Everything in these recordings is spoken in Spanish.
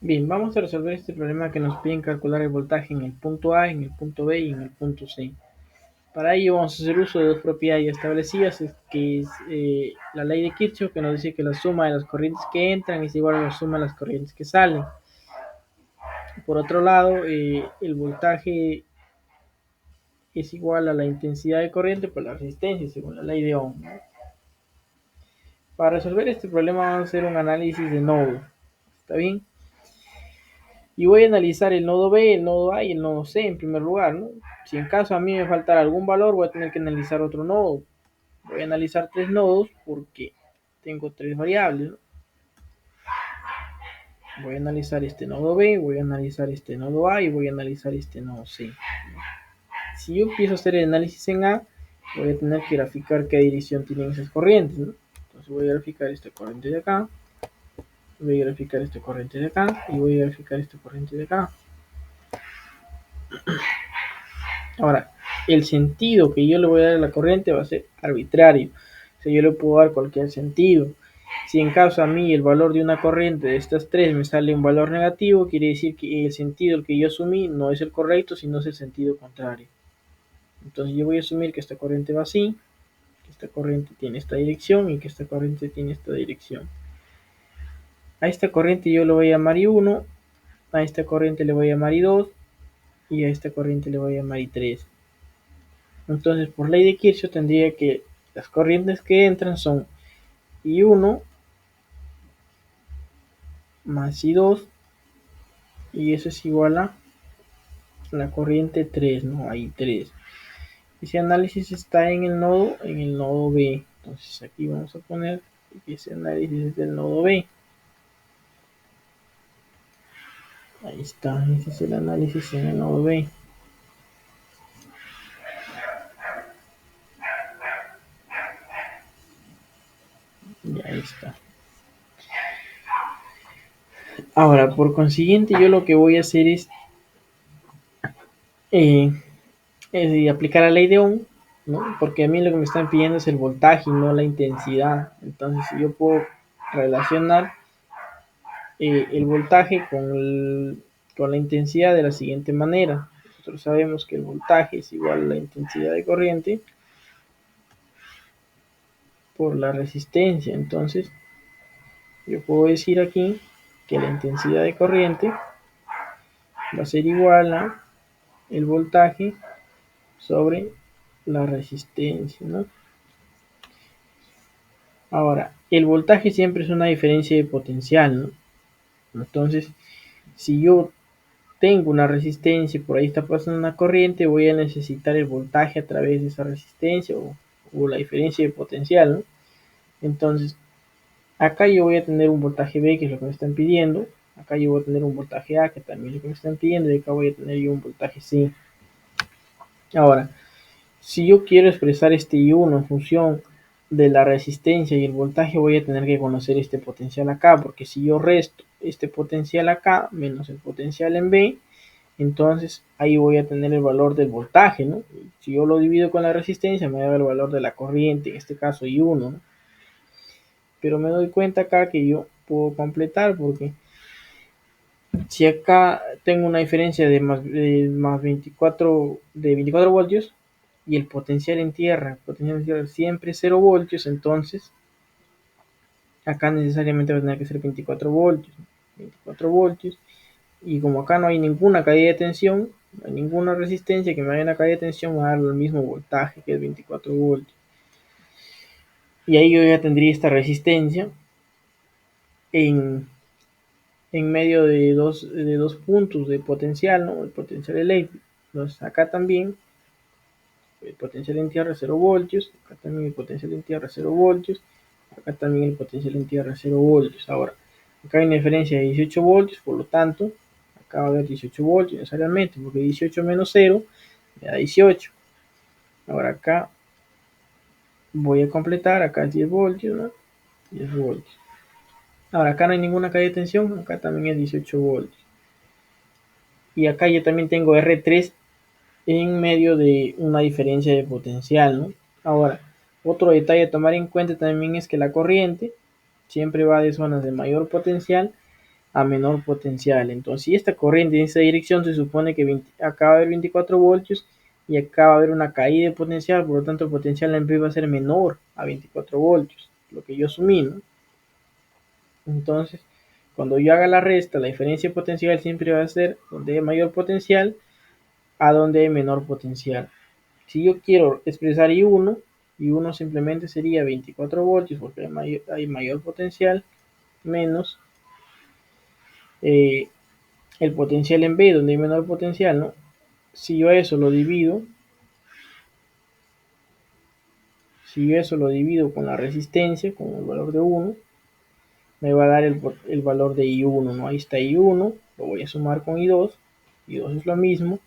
Bien, vamos a resolver este problema que nos piden calcular el voltaje en el punto A, en el punto B y en el punto C. Para ello vamos a hacer uso de dos propiedades ya establecidas, que es la ley de Kirchhoff, que nos dice que la suma de las corrientes que entran es igual a la suma de las corrientes que salen. Por otro lado, el voltaje es igual a la intensidad de corriente por la resistencia, según la ley de Ohm, ¿no? Para resolver este problema vamos a hacer un análisis de nodo. ¿Está bien? Y voy a analizar el nodo B, el nodo A y el nodo C en primer lugar, ¿no? Si en caso a mí me faltara algún valor, voy a tener que analizar otro nodo. Voy a analizar tres nodos porque tengo tres variables, ¿no? Voy a analizar este nodo B, voy a analizar este nodo A y voy a analizar este nodo C. Si yo empiezo a hacer el análisis en A, voy a tener que graficar qué dirección tienen esas corrientes, ¿no? Entonces voy a graficar esta corriente de acá, voy a graficar esta corriente de acá y voy a graficar esta corriente de acá. Ahora, el sentido que yo le voy a dar a la corriente va a ser arbitrario. O sea, yo le puedo dar cualquier sentido. Si en caso a mí el valor de una corriente de estas tres me sale un valor negativo, quiere decir que el sentido el que yo asumí no es el correcto, sino es el sentido contrario. Entonces yo voy a asumir que esta corriente va así, que esta corriente tiene esta dirección y que esta corriente tiene esta dirección. A esta corriente yo le voy a llamar I1, a esta corriente le voy a llamar I2 y a esta corriente le voy a llamar I3. Entonces, por ley de Kirchhoff tendría que las corrientes que entran son I1 más I2 y eso es igual a la corriente 3, ¿no? Ahí 3. Ese análisis está en el nodo B. Entonces aquí vamos a poner que ese análisis es del nodo B. Ahí está, ese es el análisis en el nodo B. Ya está. Ahora, por consiguiente, yo lo que voy a hacer eh, es aplicar la ley de Ohm, ¿no? Porque a mí lo que me están pidiendo es el voltaje y no la intensidad. Entonces, si yo puedo relacionar el voltaje con la intensidad de la siguiente manera. Nosotros sabemos que el voltaje es igual a la intensidad de corriente por la resistencia. Entonces, yo puedo decir aquí que la intensidad de corriente va a ser igual a el voltaje sobre la resistencia, ¿no? Ahora, el voltaje siempre es una diferencia de potencial, ¿no? Entonces, si yo tengo una resistencia y por ahí está pasando una corriente, voy a necesitar el voltaje a través de esa resistencia o la diferencia de potencial, ¿no? Entonces, acá yo voy a tener un voltaje B, que es lo que me están pidiendo. Acá yo voy a tener un voltaje A, que también es lo que me están pidiendo. Y acá voy a tener yo un voltaje C. Ahora, si yo quiero expresar este I1 en función de la resistencia y el voltaje, voy a tener que conocer este potencial acá, porque si yo resto este potencial acá menos el potencial en B, entonces ahí voy a tener el valor del voltaje, ¿no? Si yo lo divido con la resistencia, me da el valor de la corriente, en este caso I1, ¿no? Pero me doy cuenta acá que yo puedo completar, porque si acá tengo una diferencia más 24 voltios, y el potencial en tierra siempre es 0 voltios, entonces acá necesariamente va a tener que ser 24 voltios, ¿no? 24 voltios, y como acá no hay ninguna caída de tensión, no hay ninguna resistencia que me haga una caída de tensión, me va a dar el mismo voltaje que es 24 voltios. Y ahí yo ya tendría esta resistencia en, en medio de dos puntos de potencial, ¿no? El potencial eléctrico. Entonces acá también el potencial en tierra 0 voltios, acá también el potencial en tierra 0 voltios, acá también el potencial en tierra 0 voltios. Ahora, acá hay una diferencia de 18 voltios, por lo tanto, acá va a haber 18 voltios necesariamente, porque 18 menos 0 me da 18. Ahora acá voy a completar, acá es 10 voltios, ¿no? 10 voltios. Ahora acá no hay ninguna caída de tensión, acá también es 18 voltios. Y acá yo también tengo R3 en medio de una diferencia de potencial, ¿no? Ahora, otro detalle a tomar en cuenta también es que la corriente siempre va de zonas de mayor potencial a menor potencial. Entonces, si esta corriente en esta dirección, se supone que acá va a haber 24 voltios y acá va a haber una caída de potencial, por lo tanto el potencial en B va a ser menor a 24 voltios, lo que yo asumí, ¿no? Entonces, cuando yo haga la resta, la diferencia potencial siempre va a ser donde hay mayor potencial a donde hay menor potencial. Si yo quiero expresar I1, I1 simplemente sería 24 voltios porque hay mayor potencial menos eh, el potencial en B donde hay menor potencial, ¿no? Si yo eso lo divido, con la resistencia, con el valor de 1, me va a dar el valor de I1, ¿no? Ahí está I1, lo voy a sumar con I2, I2 es lo mismo,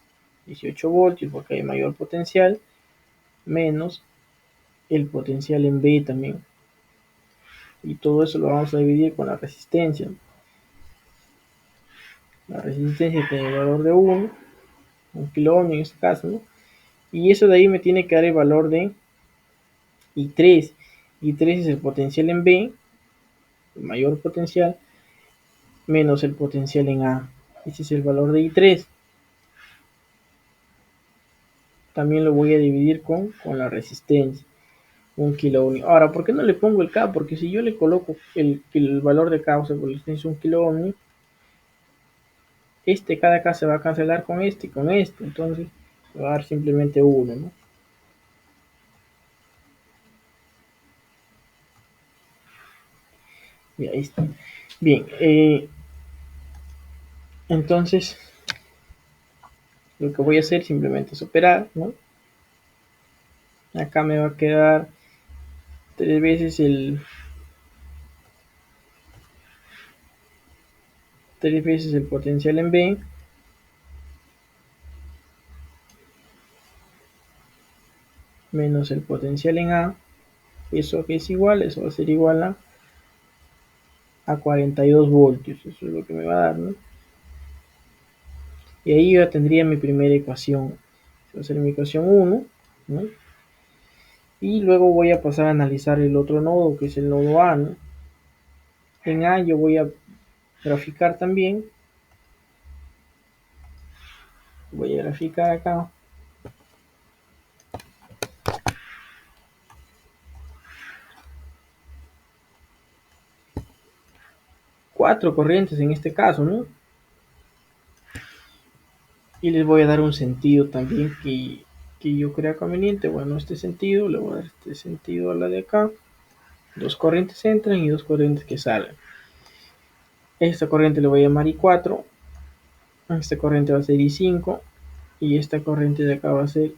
18 voltios porque hay mayor potencial, menos el potencial en B también. Y todo eso lo vamos a dividir con la resistencia. La resistencia tiene el valor de 1 kilo ohm en este caso, ¿no? Y eso de ahí me tiene que dar el valor de I3. I3 es el potencial en B, el mayor potencial, menos el potencial en A. Ese es el valor de I3. También lo voy a dividir con la resistencia, 1 kilo ohm. Ahora, ¿por qué no le pongo el K? Porque si yo le coloco el valor de K, o sea, por la resistencia 1 kilo ohm, cada K se va a cancelar con este y con este. Entonces, va a dar simplemente 1, ¿no? Y ahí está. Bien, entonces lo que voy a hacer simplemente es operar, ¿no? Acá me va a quedar 3 veces el potencial en B menos el potencial en A. Eso que es igual, eso va a ser igual a 42 voltios. Eso es lo que me va a dar, ¿no? Y ahí yo ya tendría mi primera ecuación. Va a ser mi ecuación 1, ¿no? Y luego voy a pasar a analizar el otro nodo, que es el nodo A, ¿no? En A yo voy a graficar también. Voy a graficar acá. Cuatro corrientes en este caso, ¿no? Y les voy a dar un sentido también que yo crea conveniente. Bueno, este sentido, le voy a dar este sentido a la de acá. Dos corrientes entran y dos corrientes que salen. Esta corriente le voy a llamar I4. Esta corriente va a ser I5. Y esta corriente de acá va a ser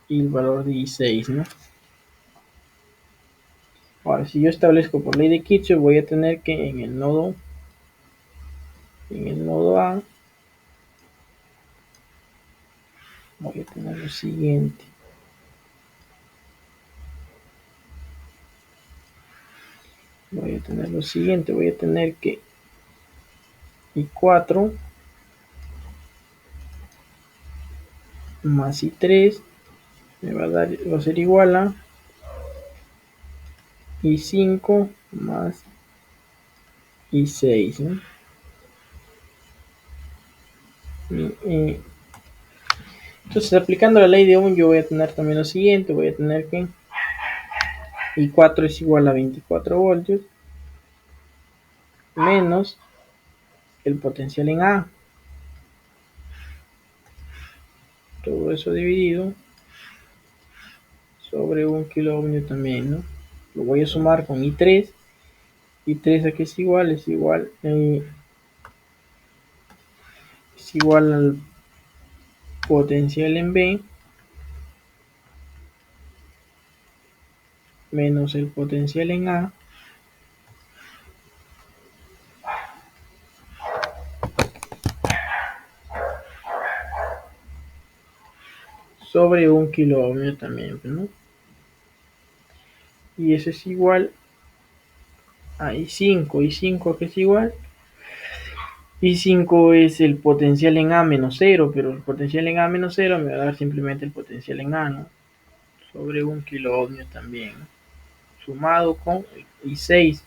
el valor de I6, ¿no? Ahora, si yo establezco por ley de Kirchhoff, voy a tener que en el nodo A, voy a tener lo siguiente. Voy a tener que I4 más I3 va a ser igual a I5 más I6, ¿no? Entonces, aplicando la ley de Ohm, yo voy a tener también lo siguiente. Voy a tener que I4 es igual a 24 voltios menos el potencial en A. Todo eso dividido sobre 1 kilo ohm también, ¿no? Lo voy a sumar con I3. I3 aquí es igual al potencial en B menos el potencial en A sobre 1 kilo ohm también, ¿no? Y eso es igual a I5. I5 que es igual. I5 es el potencial en A menos 0, pero el potencial en A menos 0 me va a dar simplemente el potencial en A, ¿no? Sobre 1 kilo ohm también, ¿no? Sumado con I6.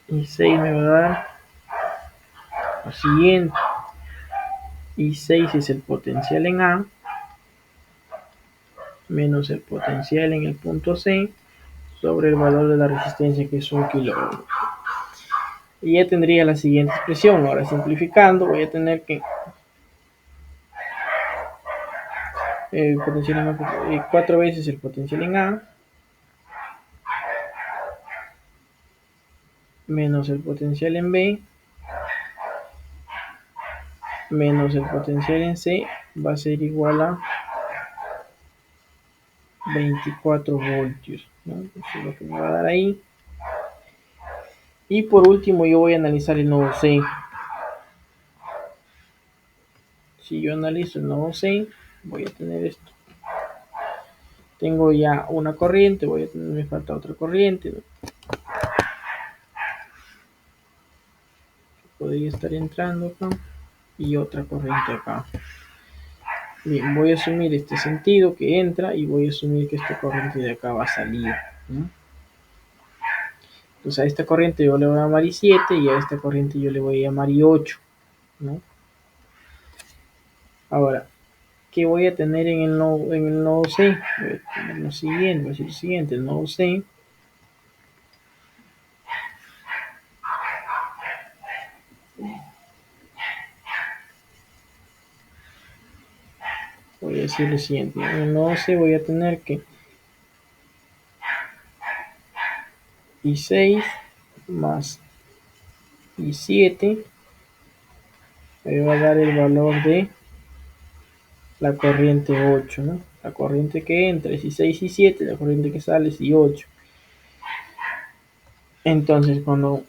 y 6 me va a dar lo siguiente. Y 6 es el potencial en A menos el potencial en el punto C sobre el valor de la resistencia, que es 1 kilo ohm. Y ya tendría la siguiente expresión. Ahora simplificando voy a tener que potencial en A, 4 veces el potencial en A menos el potencial en B menos el potencial en C va a ser igual a 24 voltios, ¿no? Eso es lo que me va a dar ahí. Y por último yo voy a analizar el nodo C. Si yo analizo el nodo C, voy a tener esto. Tengo ya una corriente, me falta otra corriente, ¿no? Podría estar entrando acá y otra corriente acá. Bien, voy a asumir este sentido que entra y voy a asumir que esta corriente de acá va a salir, ¿no? Entonces a esta corriente yo le voy a llamar I7 y a esta corriente yo le voy a llamar I8, ¿no? Ahora, ¿qué voy a tener en el nodo C? Voy a tener lo siguiente, voy a decir lo siguiente, el nodo C voy a decir lo siguiente, en el nodo C voy a tener que I6 más I7 me va a dar el valor de la corriente 8, ¿no? La corriente que entra es I6 y 7, la corriente que sale es I8. Entonces, cuando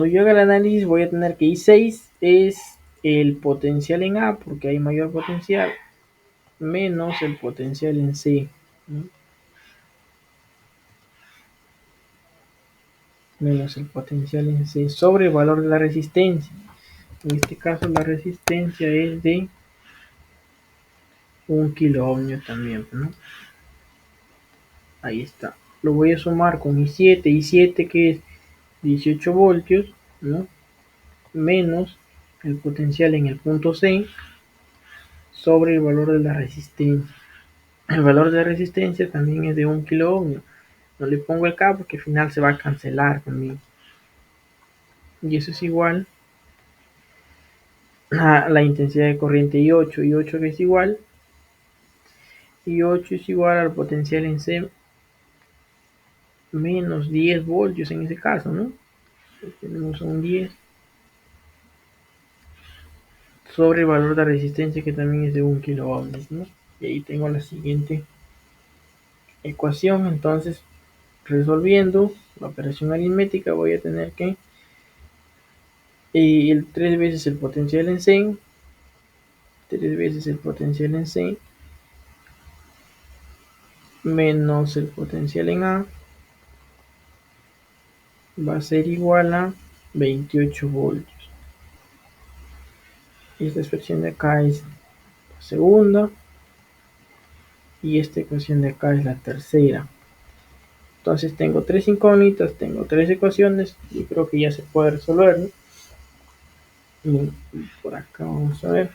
yo haga el análisis, voy a tener que I6 es el potencial en A, porque hay mayor potencial, menos el potencial en C, ¿no? Menos el potencial en C sobre el valor de la resistencia. En este caso, la resistencia es de 1 kilo ohmio también, ¿no? Ahí está. Lo voy a sumar con I7 que es 18 voltios, ¿no? Menos el potencial en el punto C sobre el valor de la resistencia. El valor de la resistencia también es de 1 kilo ohmio. No le pongo el K porque al final se va a cancelar conmigo. Y eso es igual a la intensidad de corriente I8. I8 que es igual. I8 es igual al potencial en C menos 10 voltios en ese caso, ¿no? Tenemos un 10 sobre el valor de resistencia que también es de 1 kilo ohms, ¿no? Y ahí tengo la siguiente ecuación. Entonces, resolviendo la operación aritmética, voy a tener que el 3 veces el potencial en C, 3 veces el potencial en C, menos el potencial en A, va a ser igual a 28 voltios. Y esta expresión de acá es la segunda. Y esta ecuación de acá es la tercera. Entonces tengo tres incógnitas, tengo tres ecuaciones y creo que ya se puede resolver, ¿no? Y por acá vamos a ver.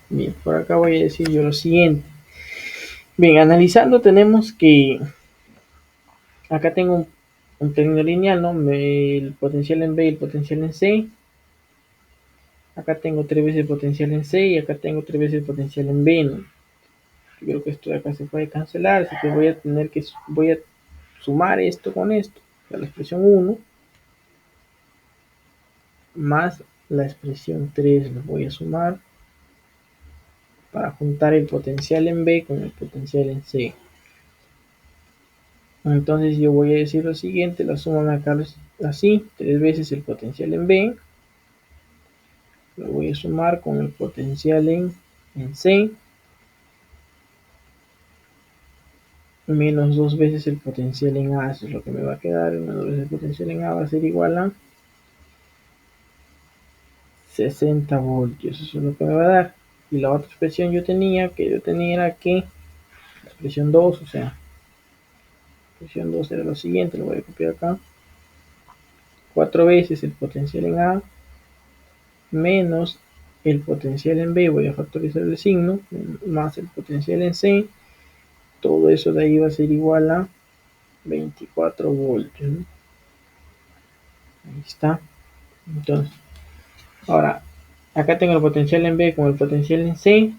Bien, por acá voy a decir yo lo siguiente. Bien, analizando tenemos que acá tengo un término lineal, ¿no? El potencial en B y el potencial en C. Acá tengo 3 veces el potencial en C y acá tengo 3 veces el potencial en B, ¿no? Yo creo que esto de acá se puede cancelar, así que voy a sumar esto con esto, o sea, la expresión 1 más la expresión 3 lo voy a sumar para juntar el potencial en B con el potencial en C. Entonces yo voy a decir lo siguiente, la suma me acá así, 3 veces el potencial en B, lo voy a sumar con el potencial en C, menos 2 veces el potencial en A, eso es lo que me va a quedar, menos 2 veces el potencial en A va a ser igual a 60 voltios, eso es lo que me va a dar. Y la otra expresión que yo tenía era que expresión 2, o sea, expresión 2 era lo siguiente, lo voy a copiar acá. 4 veces el potencial en A menos el potencial en B, voy a factorizar el signo, más el potencial en C, todo eso de ahí va a ser igual a 24 voltios, ¿no? Ahí está. Entonces, ahora, acá tengo el potencial en B con el potencial en C,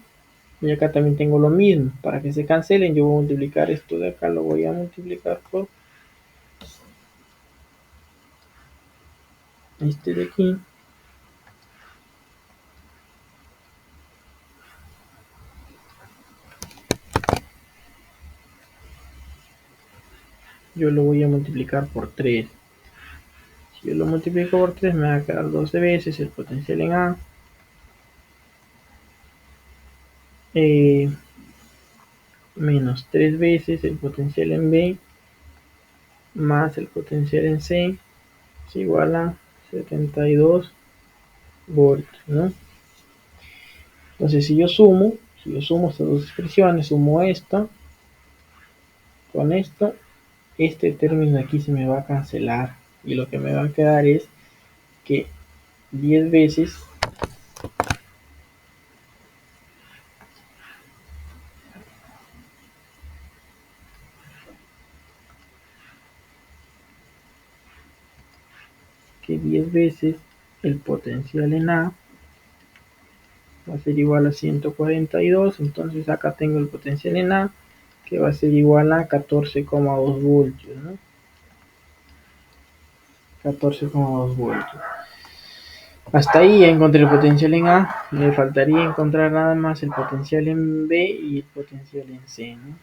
y acá también tengo lo mismo. Para que se cancelen, yo voy a multiplicar esto de acá, lo voy a multiplicar por este de aquí. Yo lo voy a multiplicar por 3. Si yo lo multiplico por 3, me va a quedar 12 veces el potencial en A. Menos 3 veces el potencial en B más el potencial en C es igual a 72 voltios, ¿no? Entonces si yo sumo estas dos expresiones, sumo esto con esto, este término de aquí se me va a cancelar y lo que me va a quedar es que 10 veces el potencial en A va a ser igual a 142, entonces acá tengo el potencial en A que va a ser igual a 14,2 voltios, ¿no? 14,2 voltios. Hasta ahí ya encontré el potencial en A, me faltaría encontrar nada más el potencial en B y el potencial en C, ¿no?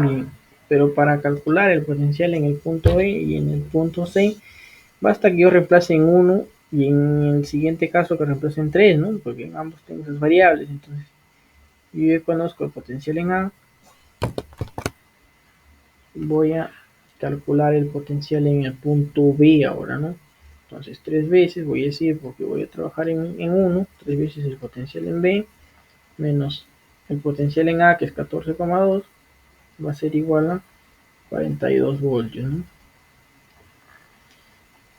Bien, pero para calcular el potencial en el punto B y en el punto C, basta que yo reemplace en 1 y en el siguiente caso que reemplace en 3, ¿no? Porque en ambos tengo esas variables, entonces yo ya conozco el potencial en A, voy a calcular el potencial en el punto B ahora, ¿no? Entonces 3 veces, voy a decir, porque voy a trabajar en 1, 3 veces el potencial en B, menos el potencial en A, que es 14,2, va a ser igual a 42 voltios, ¿no?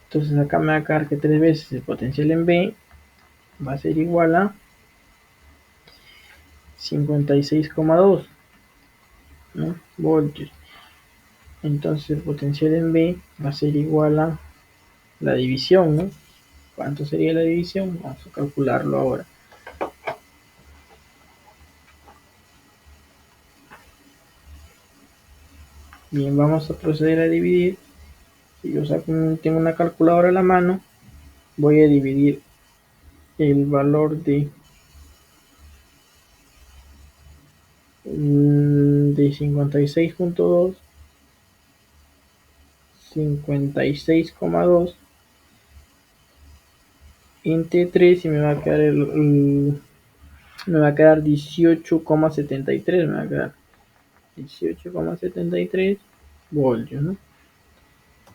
Entonces acá me va a quedar que 3 veces el potencial en B va a ser igual a 56,2, ¿no? voltios. Entonces el potencial en B va a ser igual a la división, ¿no? ¿Cuánto sería la división? Vamos a calcularlo ahora. Bien, vamos a proceder a dividir. Si yo tengo una calculadora a la mano, voy a dividir el valor de 56,2 56,2 entre 3 y me va a quedar me va a quedar 18,73, me va a quedar 18,73 voltios, ¿no?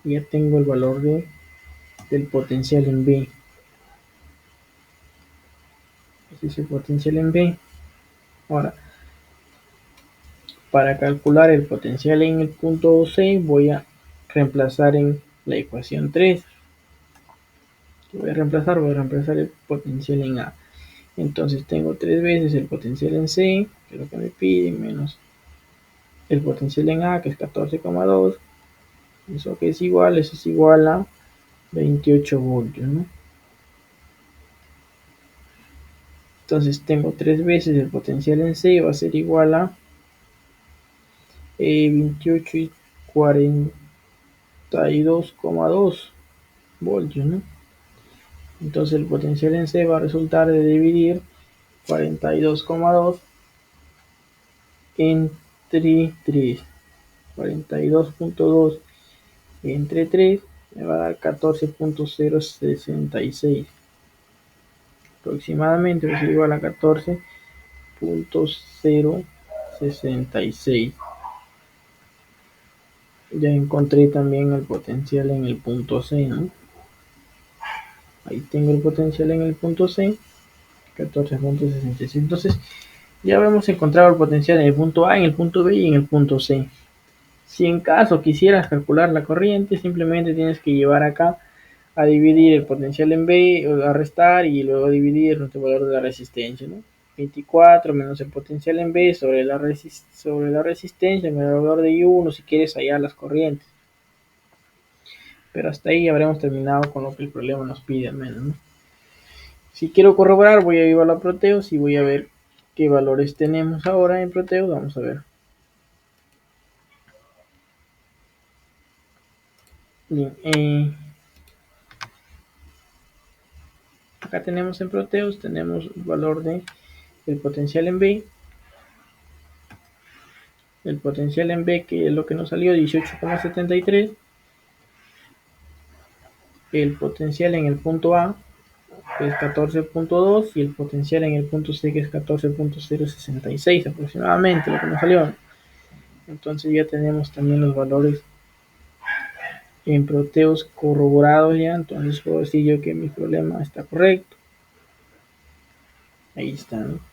Y ya tengo el valor del potencial en B. Ese es el potencial en B. Ahora, para calcular el potencial en el punto C, voy a reemplazar en la ecuación 3. Voy a reemplazar el potencial en A. Entonces tengo 3 veces el potencial en C, que es lo que me pide, menos el potencial en A, que es 14,2. Eso es igual a 28 voltios, ¿no? Entonces tengo 3 veces el potencial en C, va a ser igual a 28 y 42,2 voltios, ¿no? Entonces el potencial en C va a resultar de dividir 42,2 entre 3. 42,2 entre 3 me va a dar 14,066. Aproximadamente va a ser igual a 14,066. Ya encontré también el potencial en el punto C, ¿no? Ahí tengo el potencial en el punto C, 14,66. Entonces, Ya hemos encontrado el potencial en el punto A, en el punto B y en el punto C. Si en caso quisieras calcular la corriente, simplemente tienes que llevar acá a dividir el potencial en B, o a restar y luego dividir nuestro valor de la resistencia, ¿no? 24 menos el potencial en B sobre la resistencia, menos el valor de I1 si quieres hallar las corrientes. Pero hasta ahí habremos terminado con lo que el problema nos pide al menos, ¿no? Si quiero corroborar, voy a ir a la Proteus y voy a ver qué valores tenemos ahora en Proteus. Vamos a ver. Bien, acá tenemos en Proteus, tenemos el valor de el potencial en B. El potencial en B, que es lo que nos salió, 18,73. El potencial en el punto A, que es 14,2. Y el potencial en el punto C, que es 14,066 aproximadamente, lo que nos salió. Entonces ya tenemos también los valores en Proteus corroborados ya. Entonces puedo decir yo que mi problema está correcto. Ahí está, ¿no?